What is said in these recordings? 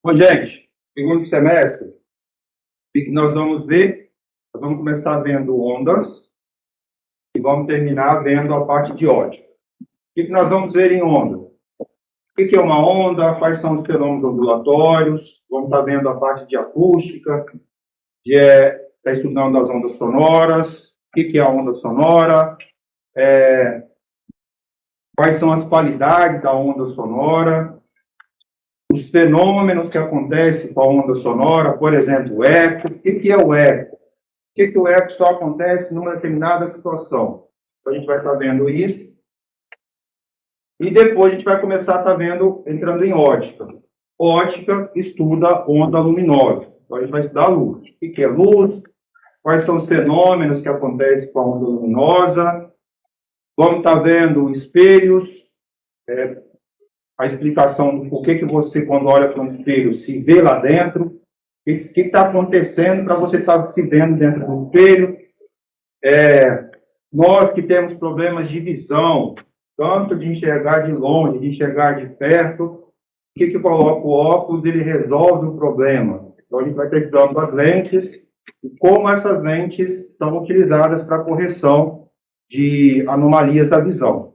Bom, gente, segundo semestre, o que nós vamos ver? Nós vamos começar vendo ondas e vamos terminar vendo a parte de ótica. O que nós vamos ver em onda? O que é uma onda? Quais são os fenômenos ondulatórios? Vamos estar vendo a parte de acústica, está estudando as ondas sonoras. O que é a onda sonora? Quais são as qualidades da onda sonora? Os fenômenos que acontecem com a onda sonora, por exemplo, o eco. O que é o eco? O que o eco só acontece numa determinada situação? Então, a gente vai estar vendo isso. E depois a gente vai começar a estar vendo, entrando em ótica. Ótica estuda onda luminosa. Então, a gente vai estudar a luz. O que é luz? Quais são os fenômenos que acontecem com a onda luminosa? Vamos estar vendo espelhos, a explicação do porquê que você, quando olha para um espelho, se vê lá dentro. O que está acontecendo para você estar se vendo dentro do espelho? Nós que temos problemas de visão, tanto de enxergar de longe, de enxergar de perto, o que coloca o óculos, ele resolve o problema. Então, a gente vai estar estudando as lentes e como essas lentes são utilizadas para a correção de anomalias da visão.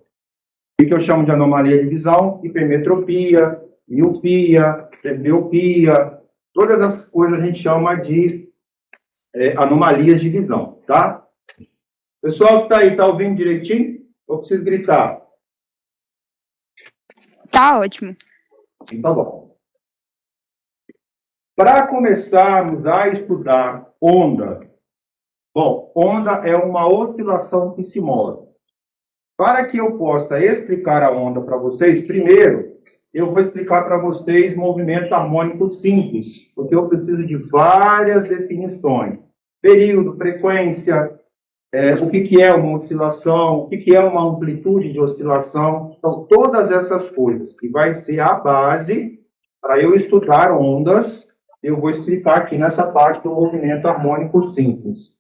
O que eu chamo de anomalia de visão? Hipermetropia, miopia, presbiopia, todas as coisas a gente chama de anomalias de visão, tá? Pessoal que está aí, está ouvindo direitinho? Ou preciso gritar? Tá ótimo. Então, tá bom. Para começarmos a estudar onda, bom, onda é uma oscilação que se move. Para que eu possa explicar a onda para vocês, primeiro, eu vou explicar para vocês movimento harmônico simples, porque eu preciso de várias definições. Período, frequência, o que é uma oscilação, o que é uma amplitude de oscilação. Então, todas essas coisas que vai ser a base para eu estudar ondas, eu vou explicar aqui nessa parte do movimento harmônico simples.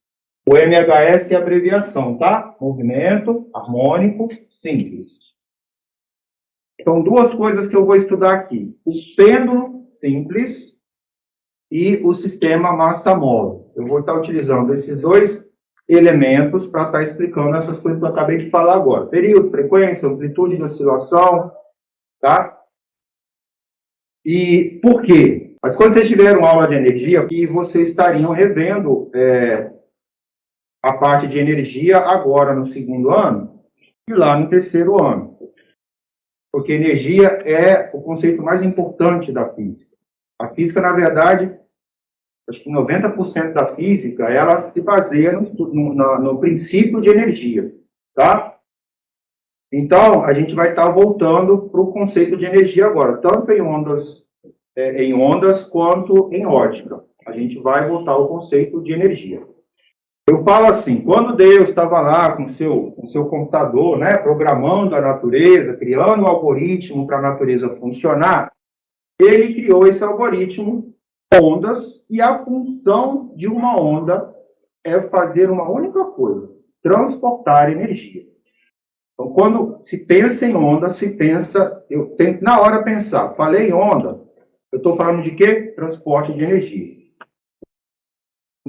O MHS é a abreviação, tá? Movimento harmônico simples. Então, duas coisas que eu vou estudar aqui. O pêndulo simples e o sistema massa móvel. Eu vou estar utilizando esses dois elementos para estar explicando essas coisas que eu acabei de falar agora. Período, frequência, amplitude de oscilação, tá? E por quê? Mas quando vocês tiveram aula de energia, que vocês estariam revendo a parte de energia agora no segundo ano e lá no terceiro ano. Porque energia é o conceito mais importante da física. A física, na verdade, acho que 90% da física, ela se baseia no princípio de energia, tá? Então, a gente vai estar voltando para o conceito de energia agora, tanto em ondas quanto em ótica. A gente vai voltar ao conceito de energia. Eu falo assim, quando Deus estava lá com seu computador, né, programando a natureza, criando um algoritmo para a natureza funcionar, ele criou esse algoritmo, ondas, e a função de uma onda é fazer uma única coisa, transportar energia. Então, quando se pensa em onda, eu tenho que na hora pensar, falei em onda, eu estou falando de quê? Transporte de energia.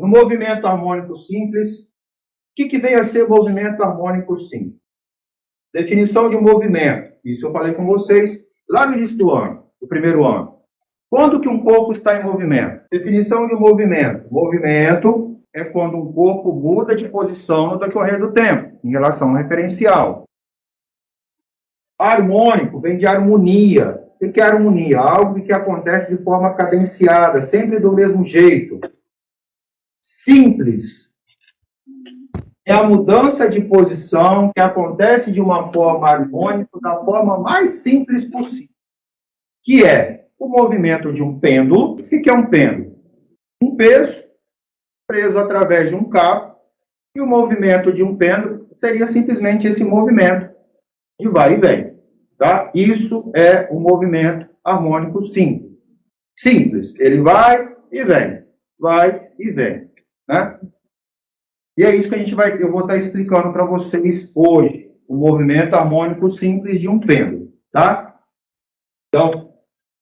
No movimento harmônico simples, o que vem a ser movimento harmônico simples? Definição de um movimento. Isso eu falei com vocês lá no início do ano, do primeiro ano. Quando que um corpo está em movimento? Definição de um movimento. Movimento é quando um corpo muda de posição no decorrer do tempo, em relação ao referencial. Harmônico vem de harmonia. O que é harmonia? Algo que acontece de forma cadenciada, sempre do mesmo jeito. Simples é a mudança de posição que acontece de uma forma harmônica, da forma mais simples possível, que é o movimento de um pêndulo. O que é um pêndulo? Um peso preso através de um cabo, e o movimento de um pêndulo seria simplesmente esse movimento de vai e vem. Tá? Isso é um movimento harmônico simples. Simples, ele vai e vem, vai e vem. Né? E é isso que eu vou estar explicando para vocês hoje, o movimento harmônico simples de um pêndulo, tá? Então,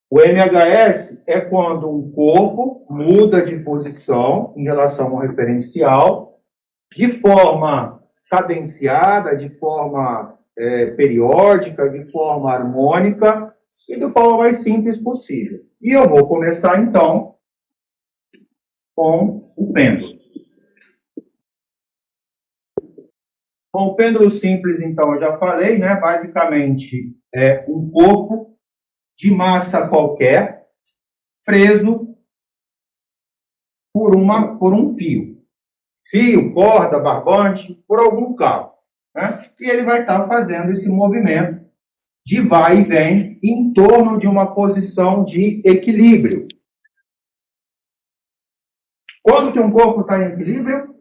O MHS é quando um corpo muda de posição em relação ao referencial de forma cadenciada, de forma periódica, de forma harmônica e de forma mais simples possível. E eu vou começar, então, com o pêndulo. Com o pêndulo simples, então, eu já falei, né? Basicamente, é um corpo de massa qualquer preso por um fio. Fio, corda, barbante, por algum cabo. Né? E ele vai estar fazendo esse movimento de vai e vem em torno de uma posição de equilíbrio. Quando que um corpo está em equilíbrio?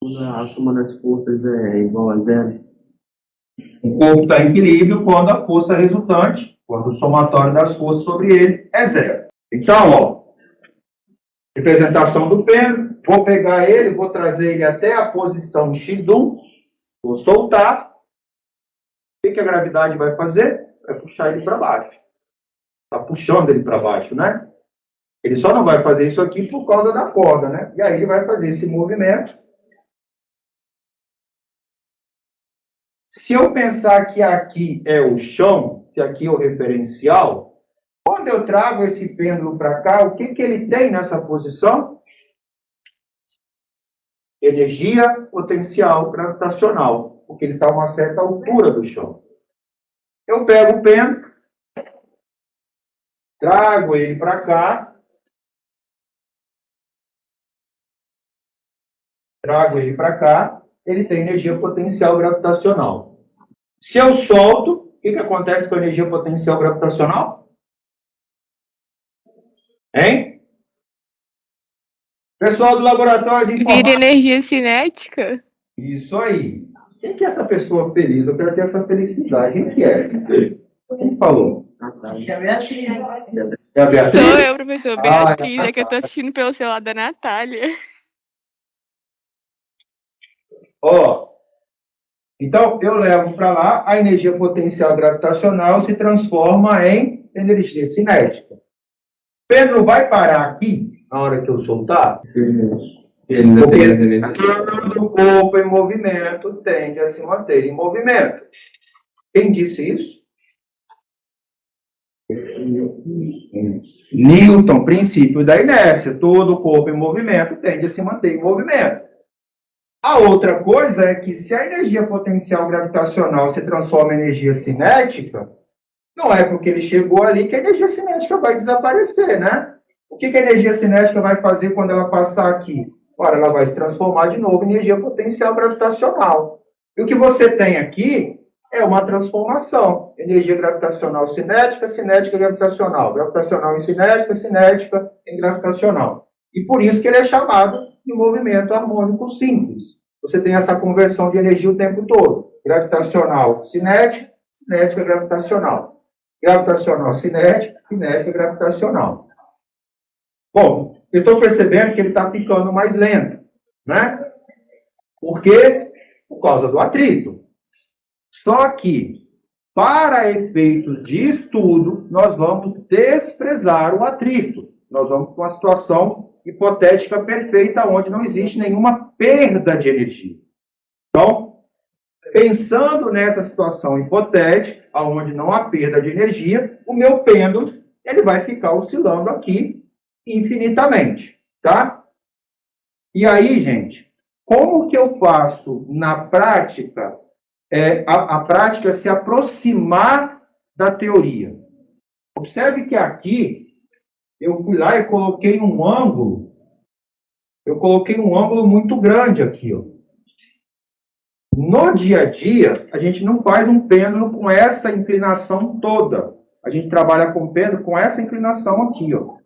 A soma das forças é igual a zero. O corpo está em equilíbrio quando a força resultante, quando o somatório das forças sobre ele é zero. Então, ó, representação do pêndulo, vou pegar ele, vou trazer ele até a posição x1, vou soltar. O que a gravidade vai fazer? Vai puxar ele para baixo. Está puxando ele para baixo, né? Ele só não vai fazer isso aqui por causa da corda, né? E aí ele vai fazer esse movimento. Se eu pensar que aqui é o chão, que aqui é o referencial, quando eu trago esse pêndulo para cá, o que ele tem nessa posição? Energia potencial gravitacional, porque ele está a uma certa altura do chão. Eu pego o pêndulo, trago ele para cá, ele tem energia potencial gravitacional. Se eu solto, o que acontece com a energia potencial gravitacional? Hein? Pessoal do laboratório de informática. Vira energia cinética? Isso aí. Quem que é essa pessoa feliz? Eu quero ter essa felicidade. Quem que é? Quem falou? É a Beatriz. É a Beatriz? Sou eu, professor Beatriz. É que eu tô assistindo pelo celular da Natália. Ó, então eu levo para lá, a energia potencial gravitacional se transforma em energia cinética. Pedro vai parar aqui na hora que eu soltar? Porque todo o corpo em movimento tende a se manter em movimento. Quem disse isso? Newton, princípio da inércia. Todo o corpo em movimento tende a se manter em movimento. A outra coisa é que se a energia potencial gravitacional se transforma em energia cinética, não é porque ele chegou ali que a energia cinética vai desaparecer, né? O que a energia cinética vai fazer quando ela passar aqui? Ora, ela vai se transformar de novo em energia potencial gravitacional. E o que você tem aqui é uma transformação. Energia gravitacional cinética, cinética gravitacional. Gravitacional em cinética, cinética em gravitacional. E por isso que ele é chamado de movimento harmônico simples. Você tem essa conversão de energia o tempo todo. Gravitacional cinética, cinética gravitacional. Gravitacional cinética, cinética gravitacional. Bom, eu estou percebendo que ele está ficando mais lento, né? Por quê? Por causa do atrito. Só que, para efeitos de estudo, nós vamos desprezar o atrito. Nós vamos para uma situação hipotética perfeita, onde não existe nenhuma perda de energia. Então, pensando nessa situação hipotética, onde não há perda de energia, o meu pêndulo ele vai ficar oscilando aqui infinitamente, tá? E aí, gente, como que eu faço na prática a prática se aproximar da teoria? Observe que aqui eu fui lá e coloquei um ângulo. Eu coloquei um ângulo muito grande aqui, ó. No dia a dia, a gente não faz um pêndulo com essa inclinação toda. A gente trabalha com pêndulo com essa inclinação aqui, ó.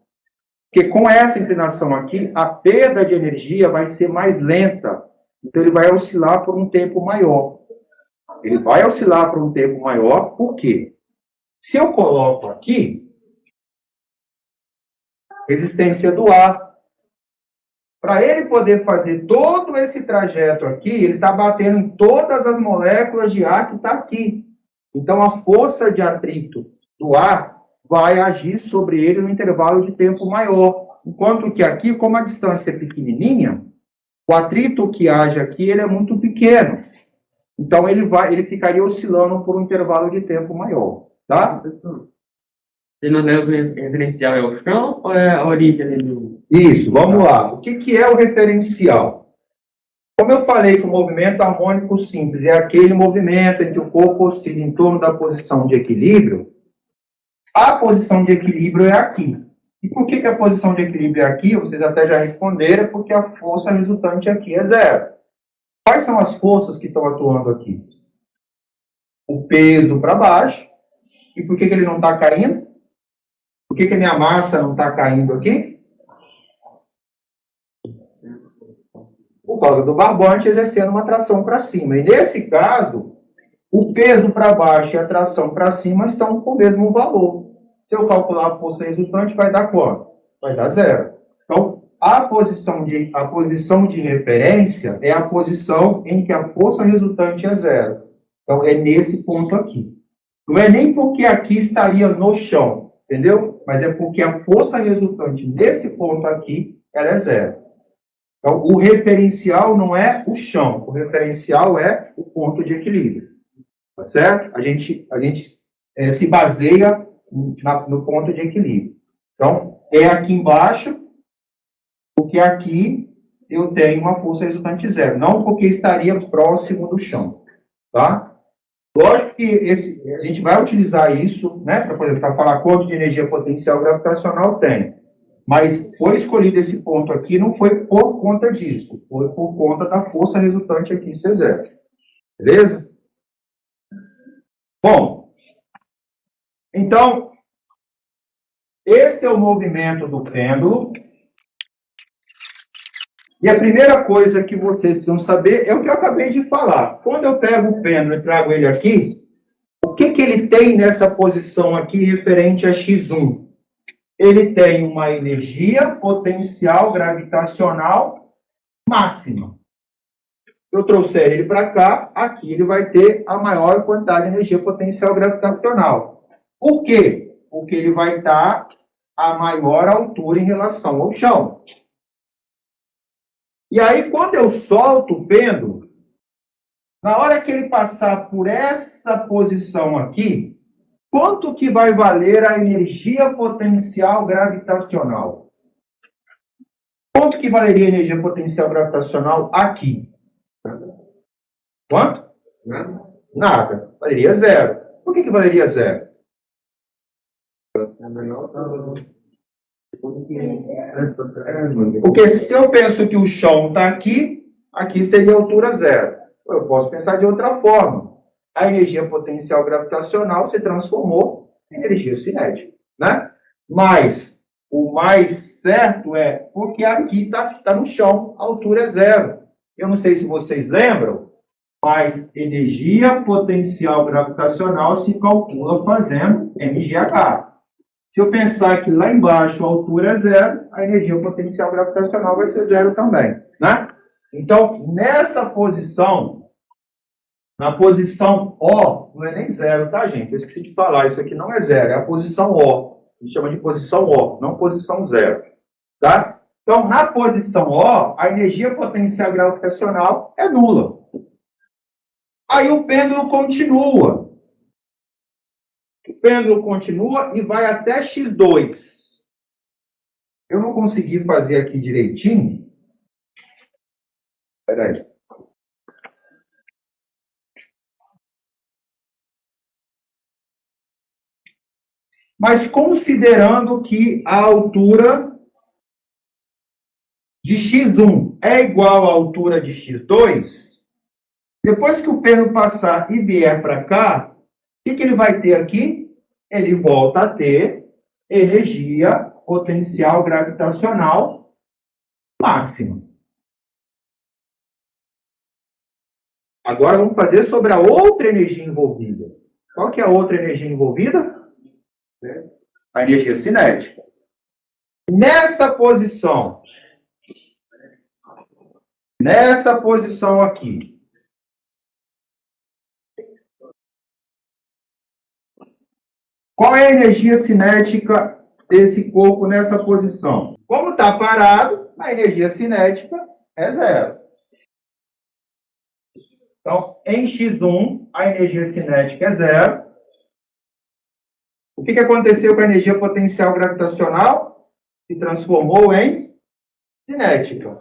Porque com essa inclinação aqui, a perda de energia vai ser mais lenta. Então, ele vai oscilar por um tempo maior. Ele vai oscilar por um tempo maior, por quê? Se eu coloco aqui, resistência do ar, para ele poder fazer todo esse trajeto aqui, ele está batendo em todas as moléculas de ar que está aqui. Então, a força de atrito do ar vai agir sobre ele no intervalo de tempo maior. Enquanto que aqui, como a distância é pequenininha, o atrito que age aqui ele é muito pequeno. Então, ele ficaria oscilando por um intervalo de tempo maior. Tá? Se não é o referencial, é o chão ou é a origem ali do... Isso, vamos lá. O que é o referencial? Como eu falei que o movimento harmônico simples é aquele movimento em que o corpo oscila em torno da posição de equilíbrio, a posição de equilíbrio é aqui. E por que a posição de equilíbrio é aqui? Vocês até já responderam, porque a força resultante aqui é zero. Quais são as forças que estão atuando aqui? O peso para baixo. E por que ele não está caindo? Por que a minha massa não está caindo aqui? Por causa do barbante exercendo uma tração para cima. E nesse caso, o peso para baixo e a tração para cima estão com o mesmo valor. Se eu calcular a força resultante, vai dar quanto? Vai dar zero. Então, a posição de referência é a posição em que a força resultante é zero. Então, é nesse ponto aqui. Não é nem porque aqui estaria no chão, entendeu? Mas é porque a força resultante nesse ponto aqui, ela é zero. Então, o referencial não é o chão, o referencial é o ponto de equilíbrio. Tá certo? A gente se baseia no ponto de equilíbrio. Então, é aqui embaixo, porque aqui eu tenho uma força resultante zero, não porque estaria próximo do chão. Tá? Lógico que a gente vai utilizar isso, né, para falar quanto de energia potencial gravitacional tem. Mas foi escolhido esse ponto aqui, não foi por conta disso, foi por conta da força resultante aqui ser zero. Beleza? Bom, então, esse é o movimento do pêndulo. E a primeira coisa que vocês precisam saber é o que eu acabei de falar. Quando eu pego o pêndulo e trago ele aqui, o que ele tem nessa posição aqui referente a x1? Ele tem uma energia potencial gravitacional máxima. Se eu trouxer ele para cá, aqui ele vai ter a maior quantidade de energia potencial gravitacional. Por quê? Porque ele vai estar a maior altura em relação ao chão. E aí, quando eu solto o pêndulo, na hora que ele passar por essa posição aqui, quanto que vai valer a energia potencial gravitacional? Quanto que valeria a energia potencial gravitacional aqui? Quanto? Nada. Valeria zero. Por que valeria zero? Porque se eu penso que o chão está aqui, aqui seria altura zero. Eu posso pensar de outra forma. A energia potencial gravitacional se transformou em energia cinética, né? Mas o mais certo é porque aqui está no chão, a altura é zero. Eu não sei se vocês lembram, mas energia potencial gravitacional se calcula fazendo mgh. Se eu pensar que lá embaixo a altura é zero, a energia potencial gravitacional vai ser zero também, né? Então, nessa posição, na posição O, não é nem zero, tá, gente? Eu esqueci de falar, isso aqui não é zero, é a posição O. A gente chama de posição O, não posição zero, tá? Então, na posição O, a energia potencial gravitacional é nula. Aí o pêndulo continua. O pêndulo continua e vai até x2. Eu não consegui fazer aqui direitinho. Espera aí. Mas considerando que a altura de x1 é igual à altura de x2, depois que o pêndulo passar e vier para cá, o que ele vai ter aqui? Ele volta a ter energia potencial gravitacional máxima. Agora vamos fazer sobre a outra energia envolvida. Qual que é a outra energia envolvida? A energia cinética. Nessa posição aqui, Qual é a energia cinética desse corpo nessa posição? Como está parado, a energia cinética é zero. Então, em x1, a energia cinética é zero. O que aconteceu com a energia potencial gravitacional? Se transformou em cinética.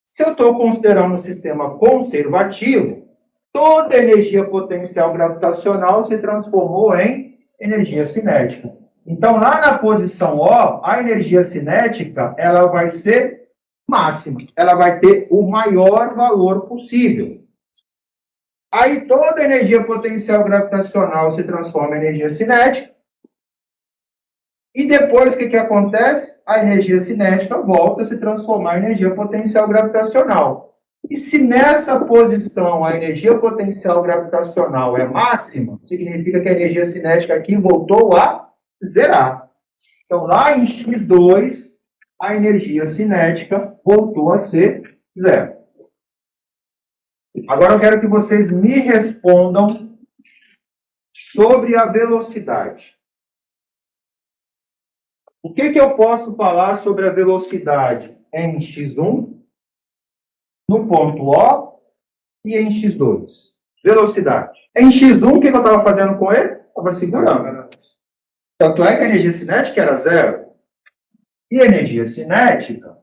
Se eu estou considerando um sistema conservativo, toda energia potencial gravitacional se transformou em energia cinética. Então, lá na posição O, a energia cinética ela vai ser máxima. Ela vai ter o maior valor possível. Aí, toda energia potencial gravitacional se transforma em energia cinética. E depois, o que acontece? A energia cinética volta a se transformar em energia potencial gravitacional. E se nessa posição a energia potencial gravitacional é máxima, significa que a energia cinética aqui voltou a zerar. Então, lá em x2, a energia cinética voltou a ser zero. Agora eu quero que vocês me respondam sobre a velocidade. O que eu posso falar sobre a velocidade em x1, no ponto O, e em x2? Velocidade. Em x1, o que eu estava fazendo com ele? Estava segurando. Tanto é que a energia cinética era zero. E a energia cinética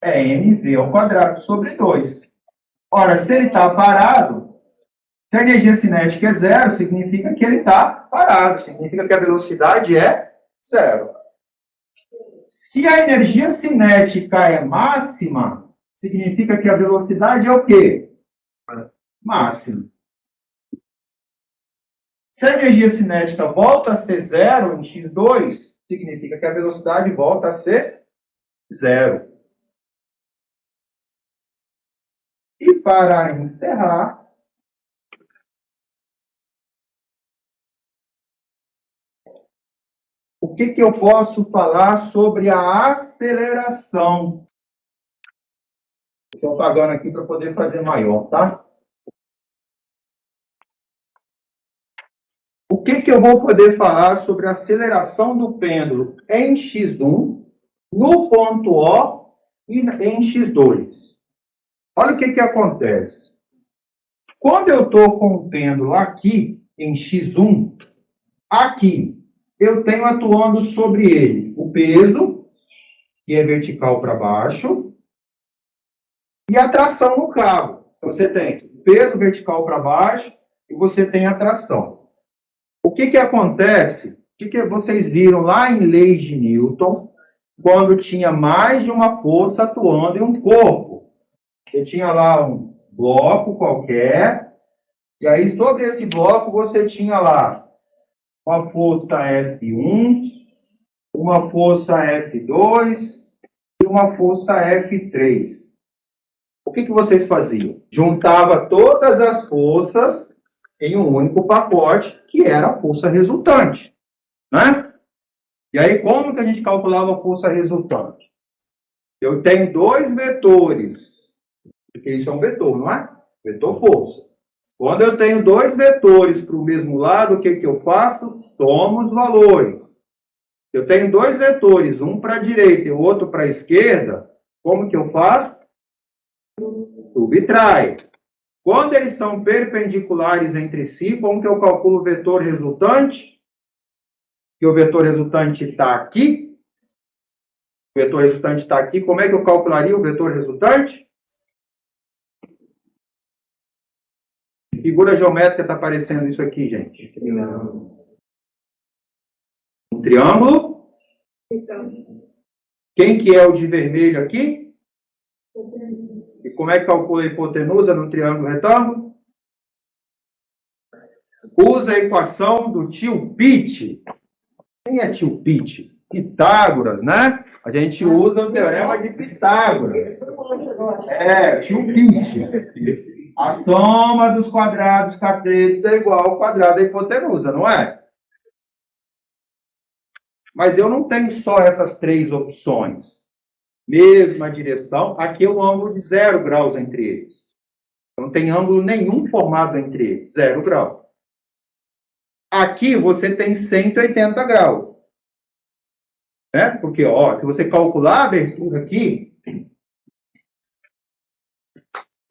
é mv ao quadrado sobre 2. Ora, se ele está parado, se a energia cinética é zero, significa que ele está parado. Significa que a velocidade é zero. Se a energia cinética é máxima, significa que a velocidade é o quê? Máxima. Se a energia cinética volta a ser zero em x2, significa que a velocidade volta a ser zero. E para encerrar, o que eu posso falar sobre a aceleração? Estou apagando aqui para poder fazer maior, tá? O que eu vou poder falar sobre a aceleração do pêndulo em x1, no ponto O e em x2? Olha o que acontece. Quando eu estou com o pêndulo aqui, em x1, aqui, eu tenho atuando sobre ele o peso, que é vertical para baixo, e a tração no cabo. Então, você tem o peso vertical para baixo e você tem a tração. O que acontece? O que vocês viram lá em leis de Newton, quando tinha mais de uma força atuando em um corpo? Você tinha lá um bloco qualquer, e aí sobre esse bloco você tinha lá uma força F1, uma força F2 e uma força F3. O que vocês faziam? Juntava todas as forças em um único pacote, que era a força resultante. Né? E aí, como que a gente calculava a força resultante? Eu tenho dois vetores, porque isso é um vetor, não é? Vetor força. Quando eu tenho dois vetores para o mesmo lado, o que eu faço? Somo os valores. Eu tenho dois vetores, um para a direita e o outro para a esquerda, como que eu faço? Subtrai. Quando eles são perpendiculares entre si, como que eu calculo o vetor resultante? Que o vetor resultante está aqui. O vetor resultante está aqui. Como é que eu calcularia o vetor resultante? Que figura geométrica está aparecendo isso aqui, gente? Um triângulo. Quem que é o de vermelho aqui? E como é que calcula a hipotenusa no triângulo retângulo? Usa a equação do tio Pitt. Quem é tio Pitt? Pitágoras, né? A gente usa o teorema de Pitágoras. Tio Pitt. A soma dos quadrados catetos é igual ao quadrado da hipotenusa, não é? Mas eu não tenho só essas três opções. Mesma direção, aqui é um ângulo de 0 graus entre eles. Não tem ângulo nenhum formado entre eles, 0 grau. Aqui você tem 180 graus. Né? Porque, ó, se você calcular a abertura aqui,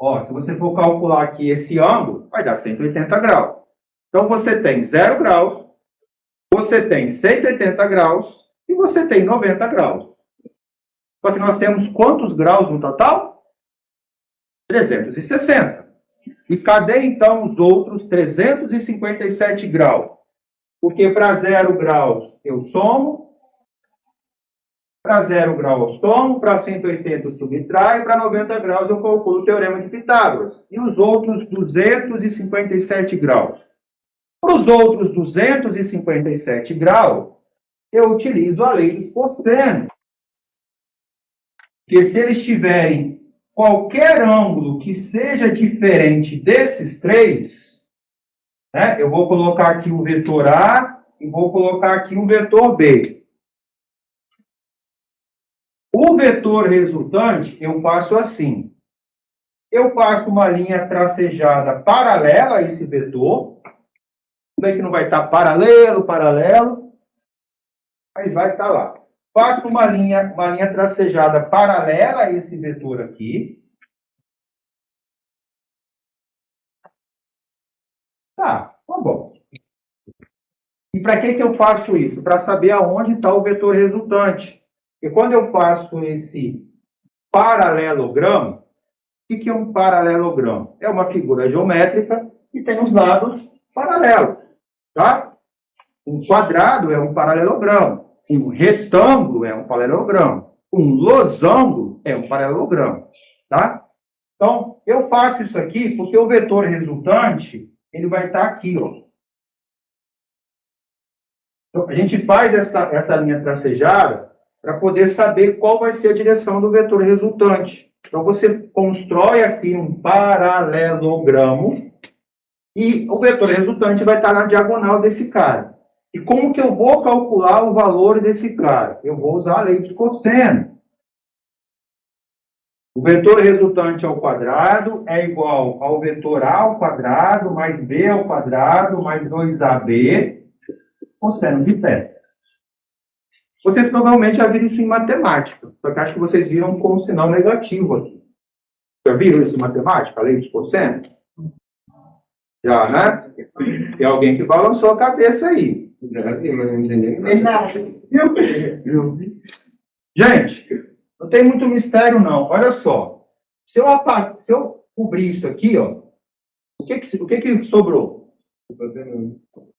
ó, se você for calcular aqui esse ângulo, vai dar 180 graus. Então, você tem 0 graus, você tem 180 graus e você tem 90 graus. Só que nós temos quantos graus no total? 360. E cadê, então, os outros 357 graus? Porque para 0 graus eu somo, para 0 graus eu somo, para 180 eu subtraio, para 90 graus eu calculo o teorema de Pitágoras. E os outros 257 graus? Para os outros 257 graus, eu utilizo a lei dos cossenos. Porque se eles tiverem qualquer ângulo que seja diferente desses três, né, eu vou colocar aqui o vetor A e vou colocar aqui o vetor B. O vetor resultante, eu faço assim. Eu passo uma linha tracejada paralela a esse vetor. Tudo bem que não vai estar paralelo, mas vai estar lá. Faço uma linha tracejada paralela a esse vetor aqui. Tá bom. E para que eu faço isso? Para saber aonde está o vetor resultante. E quando eu faço esse paralelogramo, o que é um paralelogramo? É uma figura geométrica que tem os lados paralelos. Tá? Um quadrado é um paralelogramo. Um retângulo é um paralelogramo. Um losango é um paralelogramo. Tá? Então, eu faço isso aqui porque o vetor resultante ele vai estar aqui. Ó. Então, a gente faz essa linha tracejada para poder saber qual vai ser a direção do vetor resultante. Então, você constrói aqui um paralelogramo e o vetor resultante vai estar na diagonal desse cara. E como que eu vou calcular o valor desse cara? Eu vou usar a lei dos cossenos. O vetor resultante ao quadrado é igual ao vetor A ao quadrado mais B ao quadrado mais 2AB cosseno de θ. Vocês provavelmente já viram isso em matemática, só que acho que vocês viram com um sinal negativo aqui. Já viram isso em matemática, a lei dos cossenos? Já, né? Tem alguém que balançou a cabeça aí. Gente, não tem muito mistério, não. Olha só. Se eu cobrir isso aqui, ó, o que sobrou?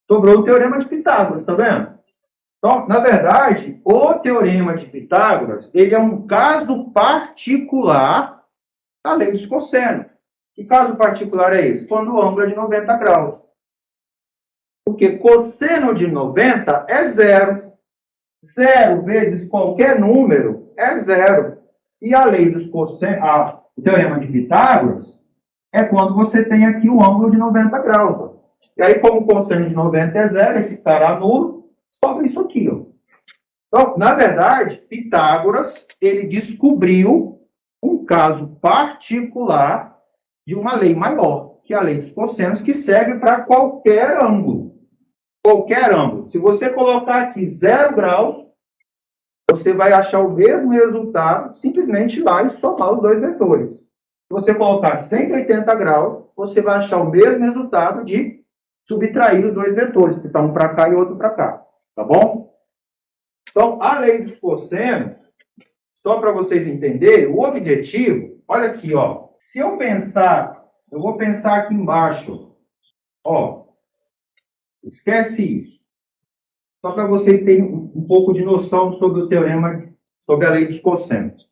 Sobrou o teorema de Pitágoras, tá vendo? Então, na verdade, o teorema de Pitágoras, ele é um caso particular da lei dos cossenos. Que caso particular é esse? Quando o ângulo é de 90 graus. Porque cosseno de 90 é zero. Zero vezes qualquer número é zero. E a lei dos cossenos, o teorema de Pitágoras, é quando você tem aqui o ângulo de 90 graus. Ó. E aí, como o cosseno de 90 é zero, esse cara anulo, sobra isso aqui. Ó. Então, na verdade, Pitágoras, ele descobriu um caso particular de uma lei maior, que é a lei dos cossenos, que serve para qualquer ângulo. Qualquer ângulo. Se você colocar aqui 0 graus, você vai achar o mesmo resultado, simplesmente ir lá e somar os dois vetores. Se você colocar 180 graus, você vai achar o mesmo resultado de subtrair os dois vetores, que está um para cá e outro para cá. Tá bom? Então, a lei dos cossenos, só para vocês entenderem, o objetivo, olha aqui, ó. Se eu pensar, eu vou pensar aqui embaixo, ó. Esquece isso. Só para vocês terem um pouco de noção sobre o teorema, sobre a lei dos cossenos.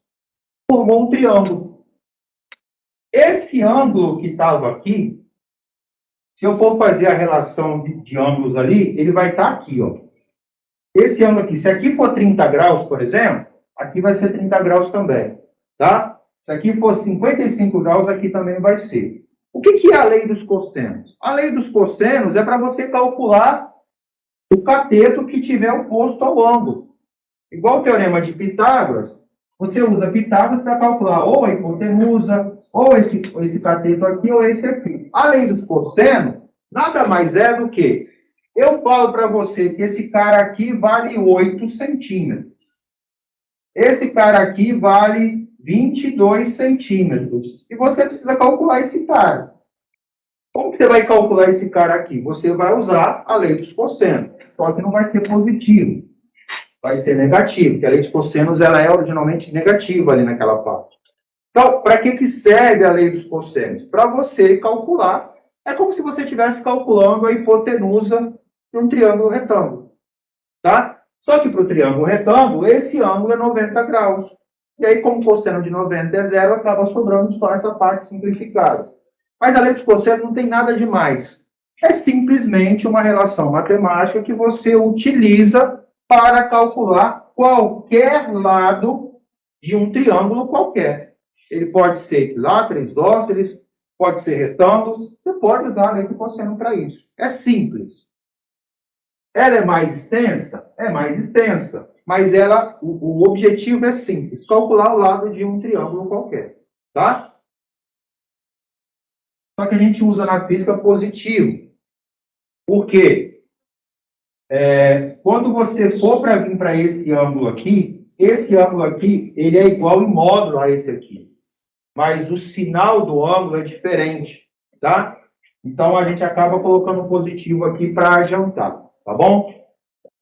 Formou um triângulo. Esse ângulo que estava aqui, se eu for fazer a relação de ângulos ali, ele vai estar aqui, ó. Esse ângulo aqui, se aqui for 30 graus, por exemplo, aqui vai ser 30 graus também, tá? Se aqui for 55 graus, aqui também vai ser. O que é a lei dos cossenos? A lei dos cossenos é para você calcular o cateto que tiver oposto ao ângulo. Igual o teorema de Pitágoras, você usa Pitágoras para calcular ou a hipotenusa, ou esse cateto aqui, ou esse aqui. A lei dos cossenos nada mais é do que Eu falo para você que esse cara aqui vale 8 centímetros. Esse cara aqui vale 22 centímetros. E você precisa calcular esse cara. Como que você vai calcular esse cara aqui? Você vai usar a lei dos cossenos. Só que não vai ser positivo. Vai ser negativo, porque a lei de cossenos ela é originalmente negativa ali naquela parte. Então, para que serve a lei dos cossenos? Para você calcular. É como se você estivesse calculando a hipotenusa de um triângulo retângulo. Tá? Só que para o triângulo retângulo, esse ângulo é 90 graus. E aí, como o cosseno de 90 é zero, acaba sobrando só essa parte simplificada. Mas a lei dos cossenos não tem nada de mais. É simplesmente uma relação matemática que você utiliza para calcular qualquer lado de um triângulo qualquer. Ele pode ser equilátero, isósceles, pode ser retângulo. Você pode usar a lei do cosseno para isso. É simples. Ela é mais extensa? É mais extensa. Mas ela, o objetivo é simples. Calcular o lado de um triângulo qualquer. Tá? Só que a gente usa na física positivo. Por quê? Quando você for para vir para esse ângulo aqui, ele é igual em módulo a esse aqui. Mas o sinal do ângulo é diferente, tá? Então, a gente acaba colocando positivo aqui para adiantar, tá bom?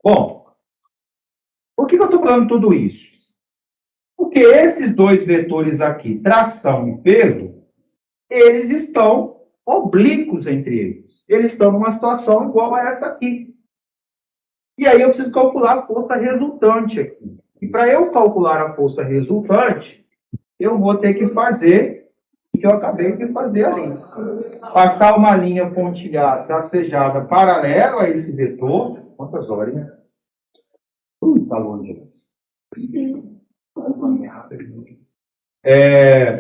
Bom, por que eu estou falando tudo isso? Porque esses dois vetores aqui, tração e peso, eles estão oblíquos entre eles. Eles estão numa situação igual a essa aqui. E aí eu preciso calcular a força resultante aqui. E para eu calcular a força resultante, eu vou ter que fazer o que eu acabei de fazer ali. Passar uma linha pontilhada, tracejada, paralela a esse vetor. Quantas horas, né? Tá longe. É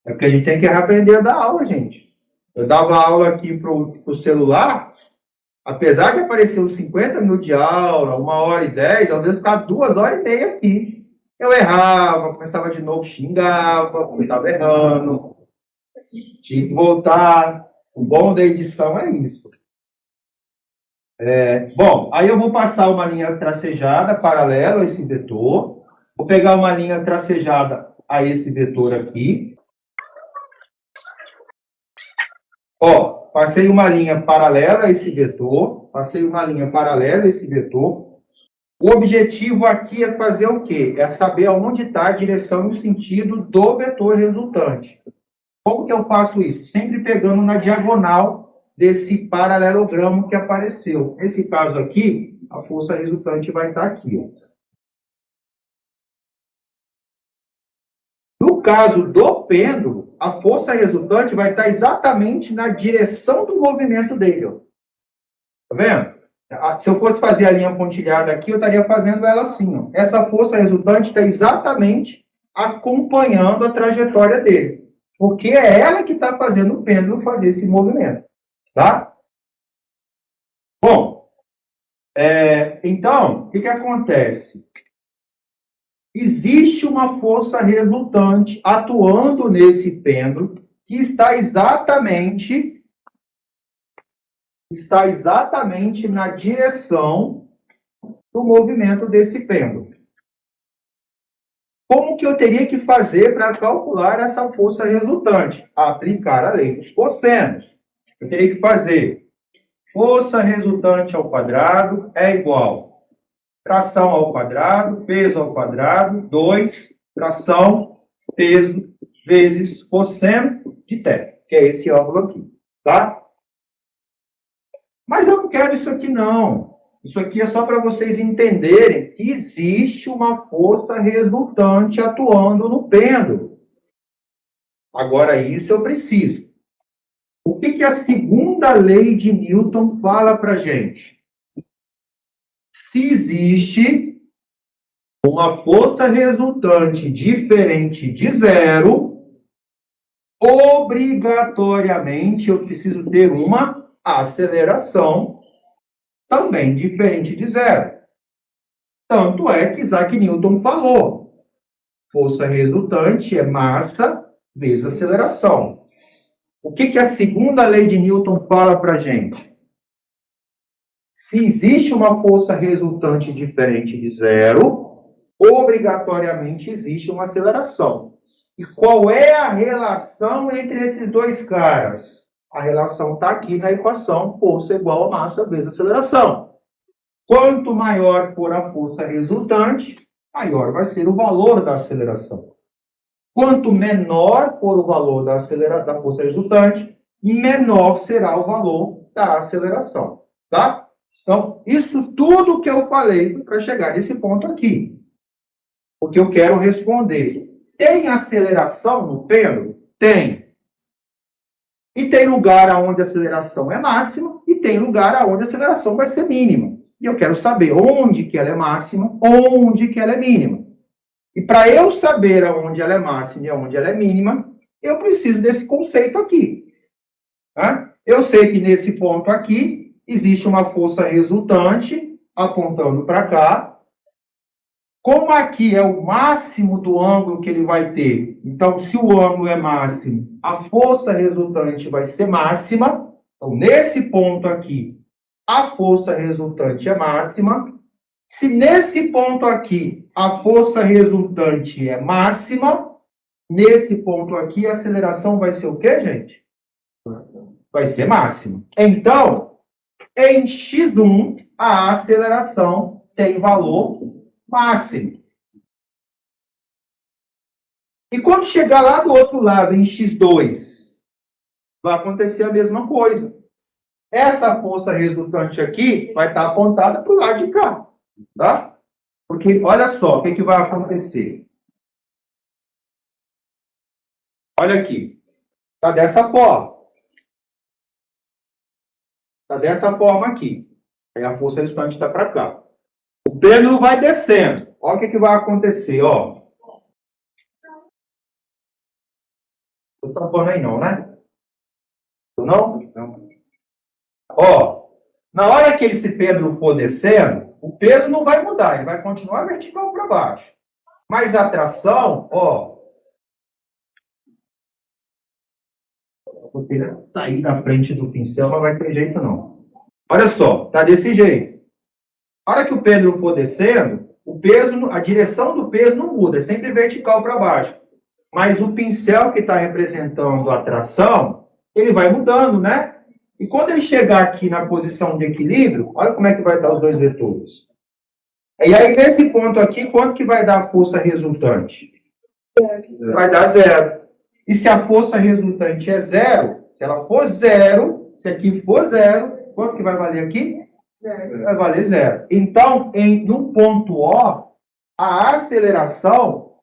porque a gente tem que aprender a dar aula, gente. Eu dava aula aqui pro celular. Apesar de aparecer uns 50 minutos de aula, 1h10, às vezes ficava 2h30 aqui. Eu errava, começava de novo, xingava, porque estava errando. Tinha que voltar. O bom da edição é isso. Bom, aí eu vou passar uma linha tracejada paralela a esse vetor. Vou pegar uma linha tracejada a esse vetor aqui. Ó, passei uma linha paralela a esse vetor. Passei uma linha paralela a esse vetor. O objetivo aqui é fazer o quê? É saber aonde está a direção e o sentido do vetor resultante. Como que eu faço isso? Sempre pegando na diagonal desse paralelogramo que apareceu. Nesse caso aqui, a força resultante vai estar aqui. Ó. No caso do pêndulo, a força resultante vai estar exatamente na direção do movimento dele. Ó. Tá vendo? Se eu fosse fazer a linha pontilhada aqui, eu estaria fazendo ela assim. Ó. Essa força resultante está exatamente acompanhando a trajetória dele. Porque é ela que está fazendo o pêndulo fazer esse movimento. Tá? Bom, então, o que acontece? Existe uma força resultante atuando nesse pêndulo que está exatamente na direção do movimento desse pêndulo. Como que eu teria que fazer para calcular essa força resultante? Aplicar a lei dos cossenos. Eu teria que fazer força resultante ao quadrado é igual tração ao quadrado, peso ao quadrado, 2, tração, peso, vezes cosseno de θ, que é esse ângulo aqui, tá? Mas eu não quero isso aqui, não. Isso aqui é só para vocês entenderem que existe uma força resultante atuando no pêndulo. Agora, isso eu preciso. O que a segunda lei de Newton fala para a gente? Se existe uma força resultante diferente de zero, obrigatoriamente eu preciso ter uma aceleração também diferente de zero. Tanto é que Isaac Newton falou, força resultante é massa vezes aceleração. O que a segunda lei de Newton fala para a gente? Se existe uma força resultante diferente de zero, obrigatoriamente existe uma aceleração. E qual é a relação entre esses dois caras? A relação está aqui na equação, força igual a massa vezes aceleração. Quanto maior for a força resultante, maior vai ser o valor da aceleração. Quanto menor for o valor da força resultante, menor será o valor da aceleração. Tá? Então, isso tudo que eu falei para chegar nesse ponto aqui. Porque eu quero responder. Tem aceleração no pêndulo? Tem. E tem lugar onde a aceleração é máxima e tem lugar onde a aceleração vai ser mínima. E eu quero saber onde que ela é máxima, onde que ela é mínima. E para eu saber aonde ela é máxima e aonde ela é mínima, eu preciso desse conceito aqui. Tá? Eu sei que nesse ponto aqui existe uma força resultante apontando para cá. Como aqui é o máximo do ângulo que ele vai ter, então se o ângulo é máximo, a força resultante vai ser máxima. Então, nesse ponto aqui, a força resultante é máxima. Se nesse ponto aqui a força resultante é máxima, nesse ponto aqui a aceleração vai ser o quê, gente? Vai ser máxima. Então, em x1, a aceleração tem valor máximo. E quando chegar lá do outro lado, em x2, vai acontecer a mesma coisa. Essa força resultante aqui vai estar apontada para o lado de cá. Tá? Porque, olha só, o que vai acontecer. Olha aqui. Está dessa forma. Está dessa forma aqui. Aí a força resultante está para cá. O pêndulo vai descendo. Olha o que vai acontecer, ó. Não estou falando aí não, né? Não? Não. Ó, na hora que esse pêndulo for descendo, o peso não vai mudar, ele vai continuar vertical para baixo. Mas a tração, ó, vou ter que sair da frente do pincel, não vai ter jeito não. Olha só, tá desse jeito. A hora que o pêndulo for descendo, o peso, a direção do peso não muda, é sempre vertical para baixo. Mas o pincel que está representando a tração, ele vai mudando, né? E quando ele chegar aqui na posição de equilíbrio, olha como é que vai dar os dois vetores. E aí, nesse ponto aqui, quanto que vai dar a força resultante? Vai dar zero. E se a força resultante é zero, se ela for zero, se aqui for zero, quanto que vai valer aqui? Zero. Vai valer zero. Então, num ponto O, a aceleração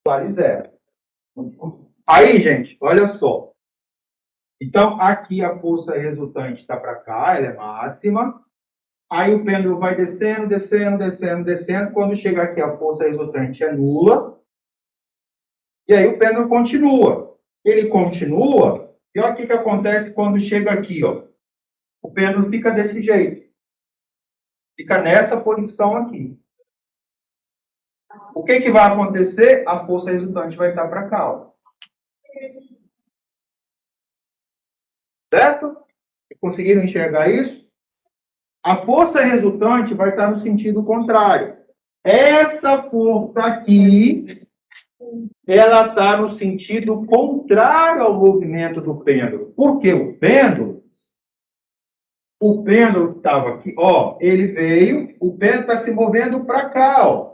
vale zero. Aí, gente, olha só. Então, aqui a força resultante está para cá, ela é máxima. Aí o pêndulo vai descendo, descendo, descendo, descendo. Quando chega aqui, a força resultante é nula. E aí o pêndulo continua. Ele continua. E olha o que acontece quando chega aqui, ó. O pêndulo fica desse jeito. Fica nessa posição aqui. O que vai acontecer? A força resultante vai estar para cá, ó. Certo? Conseguiram enxergar isso? A força resultante vai estar no sentido contrário. Essa força aqui, ela está no sentido contrário ao movimento do pêndulo. Porque o pêndulo que estava aqui, ó, ele veio, o pêndulo está se movendo para cá, ó.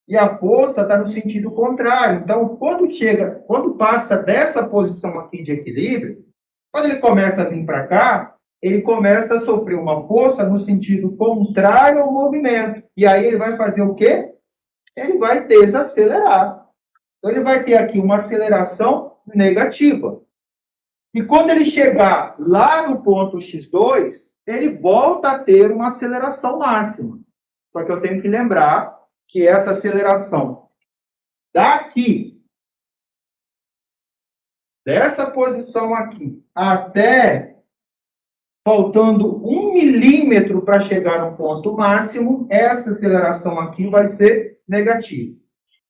E a força está no sentido contrário. Então, quando passa dessa posição aqui de equilíbrio, quando ele começa a vir para cá, ele começa a sofrer uma força no sentido contrário ao movimento. E aí ele vai fazer o quê? Ele vai desacelerar. Então ele vai ter aqui uma aceleração negativa. E quando ele chegar lá no ponto x2, ele volta a ter uma aceleração máxima. Só que eu tenho que lembrar que essa aceleração daqui, dessa posição aqui, até faltando 1 milímetro para chegar no ponto máximo, essa aceleração aqui vai ser negativa.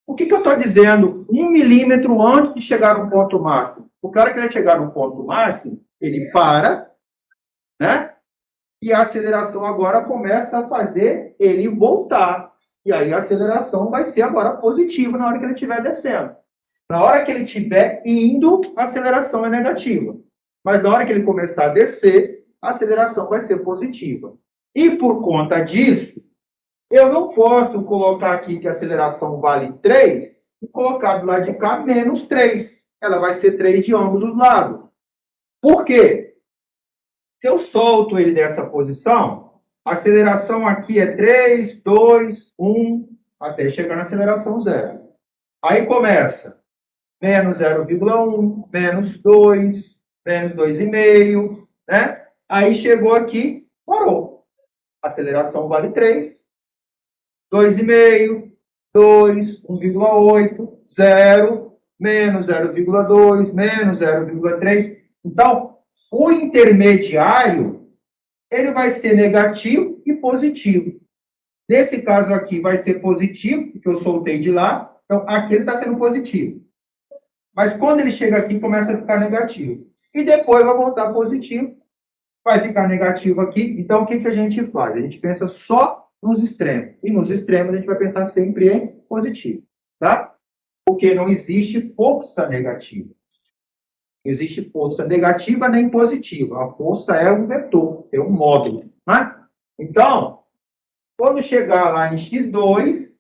O que eu estou dizendo? 1 milímetro antes de chegar no ponto máximo. O cara que vai chegar no ponto máximo, ele para, né? E a aceleração agora começa a fazer ele voltar. E aí a aceleração vai ser agora positiva na hora que ele estiver descendo. Na hora que ele estiver indo, a aceleração é negativa. Mas na hora que ele começar a descer, a aceleração vai ser positiva. E por conta disso, eu não posso colocar aqui que a aceleração vale 3 e colocar do lado de cá menos 3. Ela vai ser 3 de ambos os lados. Por quê? Se eu solto ele dessa posição, a aceleração aqui é 3, 2, 1, até chegar na aceleração 0. Aí começa menos 0,1, menos 2, menos 2,5, né? Aí chegou aqui, parou. Aceleração vale 3, 2,5, 2, 1,8, 0, menos 0,2, menos 0,3. Então, o intermediário, ele vai ser negativo e positivo. Nesse caso aqui vai ser positivo, porque eu soltei de lá, então aqui ele está sendo positivo. Mas quando ele chega aqui, começa a ficar negativo. E depois vai voltar positivo, vai ficar negativo aqui. Então, o que a gente faz? A gente pensa só nos extremos. E nos extremos a gente vai pensar sempre em positivo, tá? Porque não existe força negativa. Não existe força negativa nem positiva. A força é um vetor, é um módulo, né? Então, quando chegar lá em x2,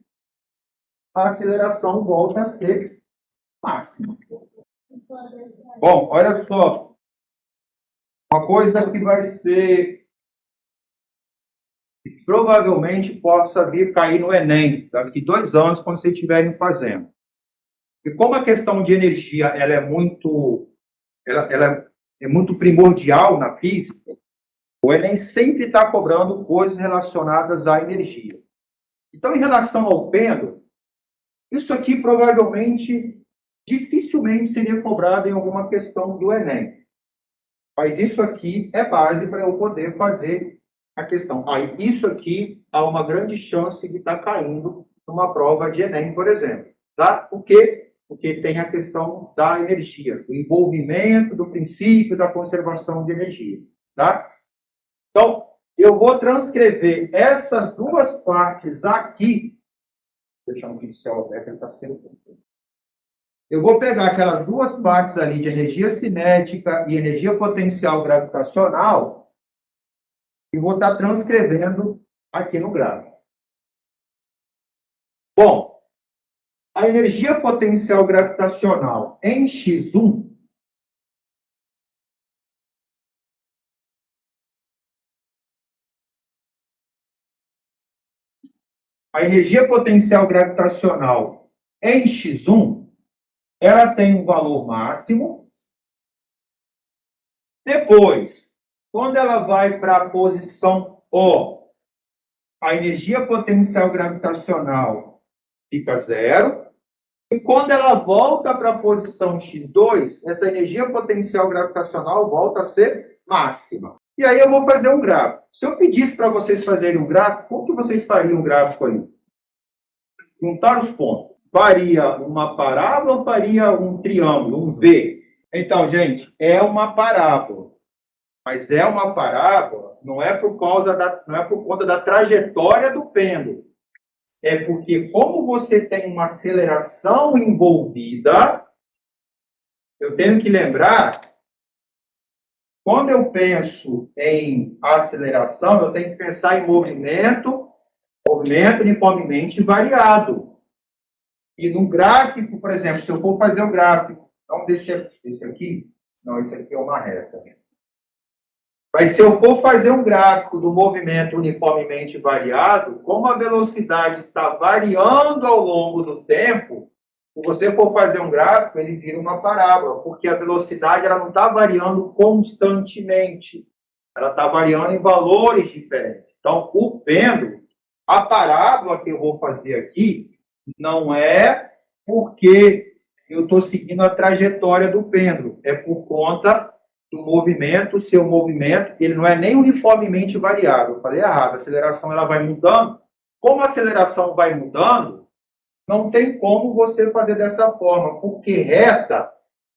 a aceleração volta a ser máxima. Bom, olha só. Uma coisa que vai ser, provavelmente possa vir cair no Enem, daqui 2 anos, quando vocês estiverem fazendo. E como a questão de energia ela é muito primordial na física, o Enem sempre está cobrando coisas relacionadas à energia. Então, em relação ao pêndulo, isso aqui provavelmente, dificilmente seria cobrado em alguma questão do Enem. Mas isso aqui é base para eu poder fazer a questão. Aí, isso aqui há uma grande chance de estar caindo numa prova de Enem, por exemplo. Tá? Por quê? Porque tem a questão da energia, do envolvimento do princípio da conservação de energia. Tá? Então, eu vou transcrever essas duas partes aqui. Vou deixar um pincel aberto, ele está sendo. Eu vou pegar aquelas duas partes ali de energia cinética e energia potencial gravitacional e vou estar transcrevendo aqui no gráfico. Bom, a energia potencial gravitacional em x1 em x1 ela tem um valor máximo. Depois, quando ela vai para a posição O, a energia potencial gravitacional fica 0. E quando ela volta para a posição x2, essa energia potencial gravitacional volta a ser máxima. E aí eu vou fazer um gráfico. Se eu pedisse para vocês fazerem um gráfico, como que vocês fariam um gráfico aí? Juntar os pontos. Faria uma parábola ou faria um triângulo, um V? Então, gente, é uma parábola. Mas é uma parábola, não é por conta da trajetória do pêndulo. É porque, como você tem uma aceleração envolvida, eu tenho que lembrar, quando eu penso em aceleração, eu tenho que pensar em movimento uniformemente variado. E no gráfico, por exemplo, se eu for fazer o gráfico, vamos descer esse aqui? Não, esse aqui é uma reta. Mas se eu for fazer um gráfico do movimento uniformemente variado, como a velocidade está variando ao longo do tempo, se você for fazer um gráfico, ele vira uma parábola, porque a velocidade ela não está variando constantemente. Ela está variando em valores diferentes. Então, o pêndulo, a parábola que eu vou fazer aqui, não é porque eu estou seguindo a trajetória do pêndulo, é por conta do movimento, seu movimento, ele não é nem uniformemente variável. Eu falei errado, a aceleração ela vai mudando. Como a aceleração vai mudando, não tem como você fazer dessa forma, porque reta,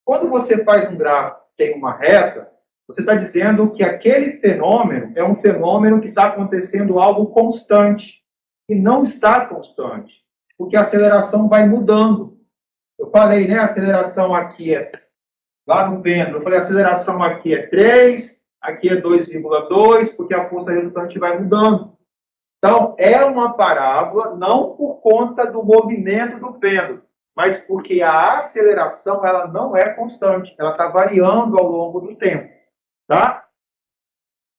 quando você faz um gráfico tem uma reta, Você está dizendo que aquele fenômeno é um fenômeno que está acontecendo algo constante. E não está constante. Porque a aceleração vai mudando. Eu falei, né? A aceleração aqui é, lá no pêndulo, eu falei, a aceleração aqui é 3, aqui é 2,2, porque a força resultante vai mudando. Então, é uma parábola, não por conta do movimento do pêndulo, mas porque a aceleração ela não é constante, ela está variando ao longo do tempo. Tá?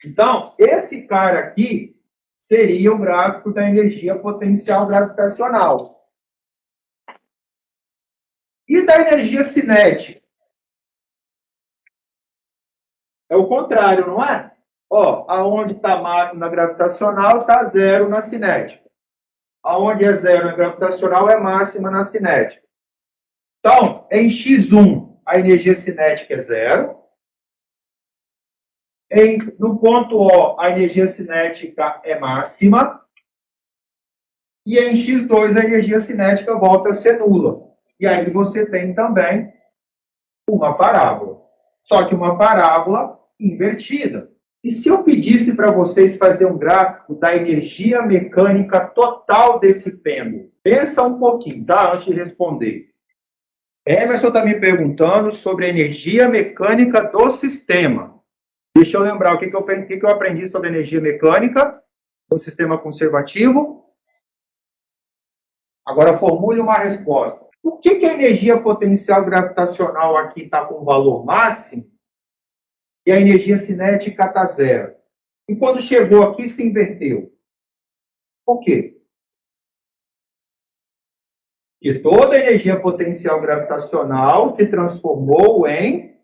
Então, esse cara aqui seria o gráfico da energia potencial gravitacional. E da energia cinética? É o contrário, não é? Ó, aonde está máximo na gravitacional, está zero na cinética. Aonde é zero na gravitacional, é máxima na cinética. Então, em x1, a energia cinética é zero. No ponto O, a energia cinética é máxima. E em x2, a energia cinética volta a ser nula. E aí você tem também uma parábola. Só que uma parábola invertida. E se eu pedisse para vocês fazer um gráfico da energia mecânica total desse pêndulo? Pensa um pouquinho, tá? Antes de responder. Emerson está me perguntando sobre a energia mecânica do sistema. Deixa eu lembrar o que eu aprendi sobre energia mecânica do sistema conservativo. Agora formule uma resposta. Por que a energia potencial gravitacional aqui está com valor máximo e a energia cinética está zero? E quando chegou aqui se inverteu? Por quê? Porque toda a energia potencial gravitacional se transformou em